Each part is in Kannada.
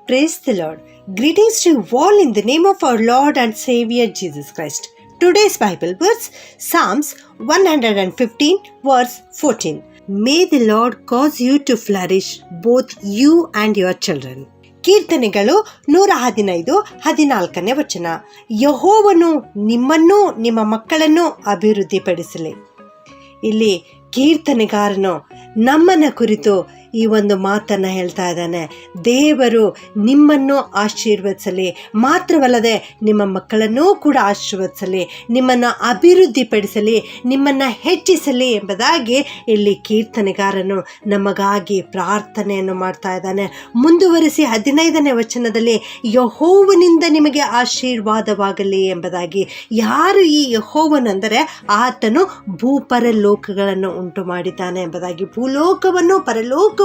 Praise the Lord. Greetings to you all in the name of our Lord and Savior Jesus Christ. Today's Bible verse, Psalms 115 verse 14. May the Lord cause you to flourish, both you and your children. ಕೀರ್ತನೆಗಳು 115:14 ವಚನ. ಯೆಹೋವನು ನಿಮ್ಮನ್ನೂ ನಿಮ್ಮ ಮಕ್ಕಳನ್ನೂ ಅಭಿವೃದ್ಧಿಪಡಿಸಲಿ. ಇಲ್ಲಿ ಕೀರ್ತನೆಗಾರನು ನಮ್ಮನ್ನ ಕುರಿತು ಈ ಒಂದು ಮಾತನ್ನು ಹೇಳ್ತಾ ಇದ್ದಾನೆ. ದೇವರು ನಿಮ್ಮನ್ನು ಆಶೀರ್ವದಿಸಲಿ, ಮಾತ್ರವಲ್ಲದೆ ನಿಮ್ಮ ಮಕ್ಕಳನ್ನೂ ಕೂಡ ಆಶೀರ್ವದಿಸಲಿ, ನಿಮ್ಮನ್ನು ಅಭಿವೃದ್ಧಿಪಡಿಸಲಿ, ನಿಮ್ಮನ್ನು ಹೆಚ್ಚಿಸಲಿ ಎಂಬುದಾಗಿ ಇಲ್ಲಿ ಕೀರ್ತನೆಗಾರನು ನಮಗಾಗಿ ಪ್ರಾರ್ಥನೆಯನ್ನು ಮಾಡ್ತಾ ಇದ್ದಾನೆ. ಮುಂದುವರಿಸಿ 15ನೇ ವಚನದಲ್ಲಿ ಯೆಹೋವನಿಂದ ನಿಮಗೆ ಆಶೀರ್ವಾದವಾಗಲಿ ಎಂಬುದಾಗಿ. ಯಾರು ಈ ಯೆಹೋವನೆಂದರೆ ಆತನು ಭೂಪರಲೋಕಗಳನ್ನು ಉಂಟು ಮಾಡಿದ್ದಾನೆ ಎಂಬುದಾಗಿ. ಭೂಲೋಕವನ್ನು ಪರಲೋಕವನ್ನು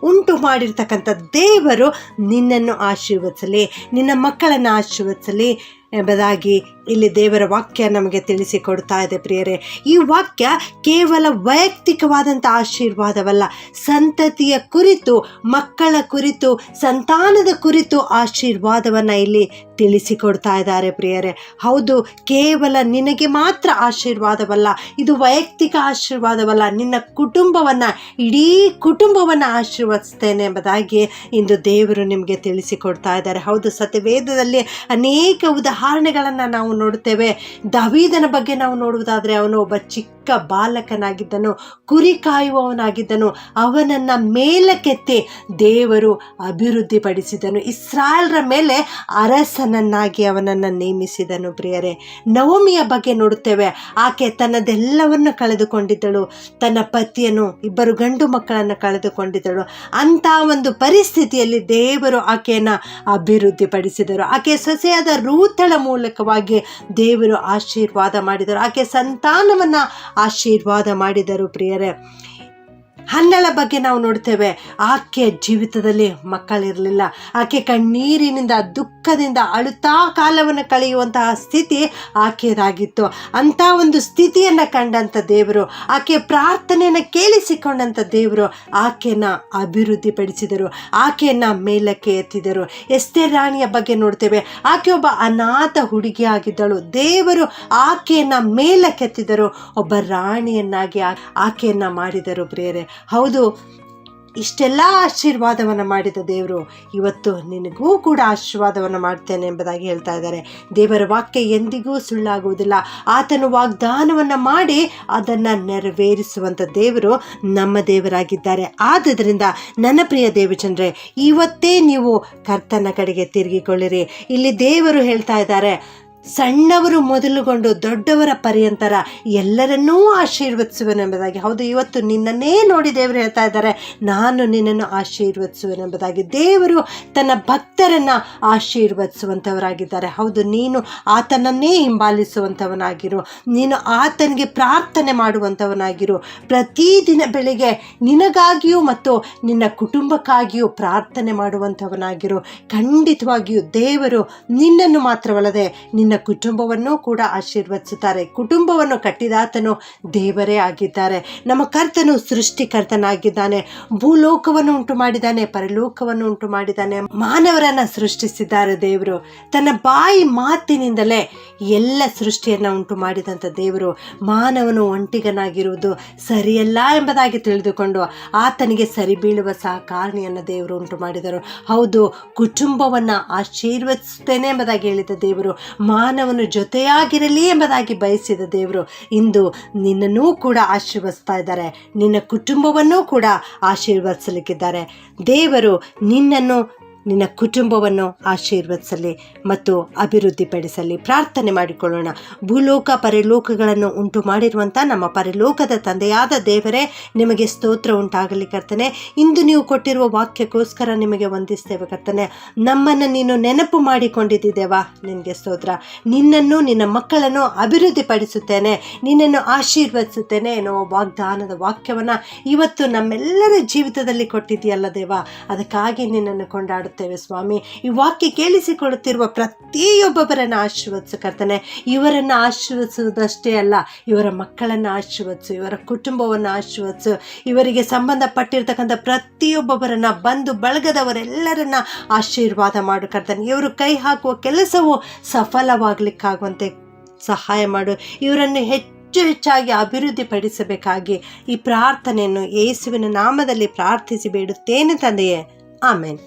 ಉಂಟು ಮಾಡಿರ್ತಕ್ಕಂಥ ದೇವರು ನಿನ್ನನ್ನು ಆಶೀರ್ವದಿಸಲಿ, ನಿನ್ನ ಮಕ್ಕಳನ್ನು ಆಶೀರ್ವದಿಸಲಿ ಎಂಬುದಾಗಿ ಇಲ್ಲಿ ದೇವರ ವಾಕ್ಯ ನಮಗೆ ತಿಳಿಸಿಕೊಡ್ತಾ ಇದೆ. ಪ್ರಿಯರೇ, ಈ ವಾಕ್ಯ ಕೇವಲ ವೈಯಕ್ತಿಕವಾದಂಥ ಆಶೀರ್ವಾದವಲ್ಲ, ಸಂತತಿಯ ಕುರಿತು, ಮಕ್ಕಳ ಕುರಿತು, ಸಂತಾನದ ಕುರಿತು ಆಶೀರ್ವಾದವನ್ನು ಇಲ್ಲಿ ತಿಳಿಸಿಕೊಡ್ತಾ ಇದ್ದಾರೆ. ಪ್ರಿಯರೇ, ಹೌದು, ಕೇವಲ ನಿನಗೆ ಮಾತ್ರ ಆಶೀರ್ವಾದವಲ್ಲ, ಇದು ವೈಯಕ್ತಿಕ ಆಶೀರ್ವಾದವಲ್ಲ, ನಿನ್ನ ಕುಟುಂಬವನ್ನು, ಇಡೀ ಕುಟುಂಬವನ್ನು ಆಶೀರ್ವದಿಸ್ತೇನೆ ಎಂಬುದಾಗಿ ಇಂದು ದೇವರು ನಿಮಗೆ ತಿಳಿಸಿಕೊಡ್ತಾ ಇದ್ದಾರೆ. ಹೌದು, ಸತ್ಯವೇದದಲ್ಲಿ ಅನೇಕ ಉದಾಹರಣೆಗಳನ್ನು ನಾವು ನೋಡುತ್ತೇವೆ. ದಾವೀದನ ಬಗ್ಗೆ ನಾವು ನೋಡುವುದಾದರೆ ಅವನು ಒಬ್ಬ ಚಿಕ್ಕ ಬಾಲಕನಾಗಿದ್ದನು, ಕುರಿ ಕಾಯುವವನಾಗಿದ್ದನು. ಅವನನ್ನು ಮೇಲಕ್ಕೆತ್ತಿ ದೇವರು ಅಭಿವೃದ್ಧಿಪಡಿಸಿದನು, ಇಸ್ರಾಯೇಲ್ರ ಮೇಲೆ ಅರಸನನ್ನಾಗಿ ಅವನನ್ನು ನೇಮಿಸಿದನು. ಪ್ರಿಯರೇ, ನವಮಿಯ ಬಗ್ಗೆ ನೋಡುತ್ತೇವೆ. ಆಕೆ ತನ್ನದೆಲ್ಲವನ್ನು ಕಳೆದುಕೊಂಡಿದ್ದಳು, ತನ್ನ ಪತಿಯನ್ನು, 2 ಗಂಡು ಮಕ್ಕಳನ್ನು ಕಳೆದುಕೊಂಡಿದ್ದಳು. ಅಂಥ ಒಂದು ಪರಿಸ್ಥಿತಿಯಲ್ಲಿ ದೇವರು ಆಕೆಯನ್ನು ಅಭಿವೃದ್ಧಿಪಡಿಸಿದರು. ಆಕೆ ಸೊಸೆಯಾದ ರೂತಳ ಮೂಲಕವಾಗಿ ದೇವರು ಆಶೀರ್ವಾದ ಮಾಡಿದರು. ಆಕೆ ಸಂತಾನವನ್ನು ಆಶೀರ್ವಾದ ಮಾಡಿದರು. ಪ್ರಿಯರೇ, ಹನ್ನಳ ಬಗ್ಗೆ ನಾವು ನೋಡ್ತೇವೆ. ಆಕೆಯ ಜೀವಿತದಲ್ಲಿ ಮಕ್ಕಳಿರಲಿಲ್ಲ. ಆಕೆ ಕಣ್ಣೀರಿನಿಂದ, ದುಃಖದಿಂದ ಅಳುತ್ತಾ ಕಾಲವನ್ನು ಕಳೆಯುವಂತಹ ಸ್ಥಿತಿ ಆಕೆಯದಾಗಿತ್ತು. ಅಂಥ ಒಂದು ಸ್ಥಿತಿಯನ್ನು ಕಂಡಂಥ ದೇವರು, ಆಕೆಯ ಪ್ರಾರ್ಥನೆಯನ್ನು ಕೇಳಿಸಿಕೊಂಡಂಥ ದೇವರು ಆಕೆಯನ್ನು ಅಭಿವೃದ್ಧಿಪಡಿಸಿದರು, ಆಕೆಯನ್ನು ಮೇಲಕ್ಕೆ ಎತ್ತಿದರು. ಎಸ್ತೇರ್ ರಾಣಿಯ ಬಗ್ಗೆ ನೋಡ್ತೇವೆ. ಆಕೆ ಒಬ್ಬ ಅನಾಥ ಹುಡುಗಿ ಆಗಿದ್ದಳು. ದೇವರು ಆಕೆಯನ್ನು ಮೇಲಕ್ಕೆತ್ತಿದರು, ಒಬ್ಬ ರಾಣಿಯನ್ನಾಗಿ ಆಕೆಯನ್ನು ಮಾಡಿದರು. ಪ್ರಿಯರೇ, ಹೌದು, ಇಷ್ಟೆಲ್ಲ ಆಶೀರ್ವಾದವನ್ನು ಮಾಡಿದ ದೇವರು ಇವತ್ತು ನಿನಗೂ ಕೂಡ ಆಶೀರ್ವಾದವನ್ನು ಮಾಡ್ತೇನೆ ಎಂಬುದಾಗಿ ಹೇಳ್ತಾ ಇದ್ದಾರೆ. ದೇವರ ವಾಕ್ಯ ಎಂದಿಗೂ ಸುಳ್ಳಾಗುವುದಿಲ್ಲ. ಆತನು ವಾಗ್ದಾನವನ್ನು ಮಾಡಿ ಅದನ್ನು ನೆರವೇರಿಸುವಂಥ ದೇವರು ನಮ್ಮ ದೇವರಾಗಿದ್ದಾರೆ. ಆದುದರಿಂದ ನನ್ನ ಪ್ರಿಯ ದೇವಜನರೇ, ಇವತ್ತೇ ನೀವು ಕರ್ತನ ಕಡೆಗೆ ತಿರುಗಿಕೊಳ್ಳಿರಿ. ಇಲ್ಲಿ ದೇವರು ಹೇಳ್ತಾ ಇದ್ದಾರೆ, ಸಣ್ಣವರು ಮೊದಲುಗೊಂಡು ದೊಡ್ಡವರ ಪರ್ಯಂತರ ಎಲ್ಲರನ್ನೂ ಆಶೀರ್ವದಿಸುವನೆಂಬುದಾಗಿ. ಹೌದು, ಇವತ್ತು ನಿನ್ನನ್ನೇ ನೋಡಿ ದೇವರು ಹೇಳ್ತಾ ಇದ್ದಾರೆ, ನಾನು ನಿನ್ನನ್ನು ಆಶೀರ್ವದಿಸುವನೆಂಬುದಾಗಿ. ದೇವರು ತನ್ನ ಭಕ್ತರನ್ನು ಆಶೀರ್ವದಿಸುವಂಥವರಾಗಿದ್ದಾರೆ. ಹೌದು, ನೀನು ಆತನನ್ನೇ ಹಿಂಬಾಲಿಸುವಂಥವನಾಗಿರು, ನೀನು ಆತನಿಗೆ ಪ್ರಾರ್ಥನೆ ಮಾಡುವಂಥವನಾಗಿರು. ಪ್ರತಿದಿನ ಬೆಳಿಗ್ಗೆ ನಿನಗಾಗಿಯೂ ಮತ್ತು ನಿನ್ನ ಕುಟುಂಬಕ್ಕಾಗಿಯೂ ಪ್ರಾರ್ಥನೆ ಮಾಡುವಂಥವನಾಗಿರು. ಖಂಡಿತವಾಗಿಯೂ ದೇವರು ನಿನ್ನನ್ನು ಮಾತ್ರವಲ್ಲದೆ ನಿನ್ನ ಕುಟುಂಬವನ್ನು ಕೂಡ ಆಶೀರ್ವದಿಸುತ್ತಾರೆ. ಕುಟುಂಬವನ್ನು ಕಟ್ಟಿದಾತನು ದೇವರೇ ಆಗಿದ್ದಾರೆ. ನಮ್ಮ ಕರ್ತನು ಸೃಷ್ಟಿಕರ್ತನಾಗಿದ್ದಾನೆ. ಭೂಲೋಕವನ್ನು ಉಂಟು ಮಾಡಿದ್ದಾನೆ, ಪರಲೋಕವನ್ನು ಉಂಟು ಮಾಡಿದ್ದಾನೆ. ಮಾನವರನ್ನು ಸೃಷ್ಟಿಸಿದ್ದಾರೆ ದೇವರು. ತನ್ನ ಬಾಯಿ ಮಾತಿನಿಂದಲೇ ಎಲ್ಲ ಸೃಷ್ಟಿಯನ್ನು ಉಂಟು ಮಾಡಿದಂಥ ದೇವರು ಮಾನವನು ಒಂಟಿಗನಾಗಿರುವುದು ಸರಿಯಲ್ಲ ಎಂಬುದಾಗಿ ತಿಳಿದುಕೊಂಡು ಆತನಿಗೆ ಸರಿ ಬೀಳುವ ಸಹಕಾರಣಿಯನ್ನು ದೇವರು ಉಂಟು ಮಾಡಿದರು. ಹೌದು, ಕುಟುಂಬವನ್ನು ಆಶೀರ್ವದಿಸುತ್ತೇನೆ ಎಂಬುದಾಗಿ ಹೇಳಿದ ದೇವರು ಮಾನವನು ಜೊತೆಯಾಗಿರಲಿ ಎಂಬುದಾಗಿ ಬಯಸಿದ ದೇವರು ಇಂದು ನಿನ್ನನ್ನೂ ಕೂಡ ಆಶೀರ್ವದಿಸ್ತಾ ಇದ್ದಾರೆ, ನಿನ್ನ ಕುಟುಂಬವನ್ನೂ ಕೂಡ ಆಶೀರ್ವದಿಸಲಿಕ್ಕಿದ್ದಾರೆ. ದೇವರು ನಿನ್ನನ್ನು, ನಿನ್ನ ಕುಟುಂಬವನ್ನು ಆಶೀರ್ವದಿಸಲಿ ಮತ್ತು ಅಭಿವೃದ್ಧಿಪಡಿಸಲಿ. ಪ್ರಾರ್ಥನೆ ಮಾಡಿಕೊಳ್ಳೋಣ. ಭೂಲೋಕ ಪರಲೋಕಗಳನ್ನು ಉಂಟು ಮಾಡಿರುವಂಥ ನಮ್ಮ ಪರಲೋಕದ ತಂದೆಯಾದ ದೇವರೇ, ನಿಮಗೆ ಸ್ತೋತ್ರ ಉಂಟಾಗಲಿ ಕರ್ತನೆ. ಇಂದು ನೀವು ಕೊಟ್ಟಿರುವ ವಾಕ್ಯಕ್ಕೋಸ್ಕರ ನಿಮಗೆ ವಂದಿಸ್ತೇವೆ ಕರ್ತನೆ. ನಮ್ಮನ್ನು ನೀನು ನೆನಪು ಮಾಡಿಕೊಂಡಿದ್ದೇವಾ, ನಿನಗೆ ಸ್ತೋತ್ರ. ನಿನ್ನನ್ನು, ನಿನ್ನ ಮಕ್ಕಳನ್ನು ಅಭಿವೃದ್ಧಿಪಡಿಸುತ್ತೇನೆ, ನಿನ್ನನ್ನು ಆಶೀರ್ವದಿಸುತ್ತೇನೆ ಎನ್ನುವ ವಾಗ್ದಾನದ ವಾಕ್ಯವನ್ನು ಇವತ್ತು ನಮ್ಮೆಲ್ಲರ ಜೀವಿತದಲ್ಲಿ ಕೊಟ್ಟಿದೆಯಲ್ಲ ದೇವ, ಅದಕ್ಕಾಗಿ ನಿನ್ನನ್ನು ಕೊಂಡಾಡುತ್ತೇವೆ. ಬೇಡಿಕೊಳ್ಳುತ್ತೇವೆ ಸ್ವಾಮಿ. ಈ ವಾಕ್ಯ ಕೇಳಿಸಿಕೊಳ್ಳುತ್ತಿರುವ ಪ್ರತಿಯೊಬ್ಬೊಬ್ಬರನ್ನು ಆಶೀರ್ವದಿಸು ಕರ್ತನೆ. ಇವರನ್ನು ಆಶೀರ್ವದಿಸುವುದಷ್ಟೇ ಅಲ್ಲ, ಇವರ ಮಕ್ಕಳನ್ನು ಆಶೀರ್ವದಿಸು, ಇವರ ಕುಟುಂಬವನ್ನು ಆಶೀರ್ವದಿಸು, ಇವರಿಗೆ ಸಂಬಂಧಪಟ್ಟಿರ್ತಕ್ಕಂಥ ಪ್ರತಿಯೊಬ್ಬೊಬ್ಬರನ್ನ, ಬಂಧು ಬಳಗದವರೆಲ್ಲರನ್ನ ಆಶೀರ್ವಾದ ಮಾಡು ಕರ್ತನೆ. ಇವರು ಕೈ ಹಾಕುವ ಕೆಲಸವು ಸಫಲವಾಗಲಿಕ್ಕಾಗುವಂತೆ ಸಹಾಯ ಮಾಡು. ಇವರನ್ನು ಹೆಚ್ಚಾಗಿ ಅಭಿವೃದ್ಧಿ ಪಡಿಸಬೇಕಾಗಿ ಈ ಪ್ರಾರ್ಥನೆಯನ್ನು ಯೇಸುವಿನ ನಾಮದಲ್ಲಿ ಪ್ರಾರ್ಥಿಸಿ ಬೇಡುತ್ತೇನೆ ತಂದೆಯೇ. ಆಮೆನ್.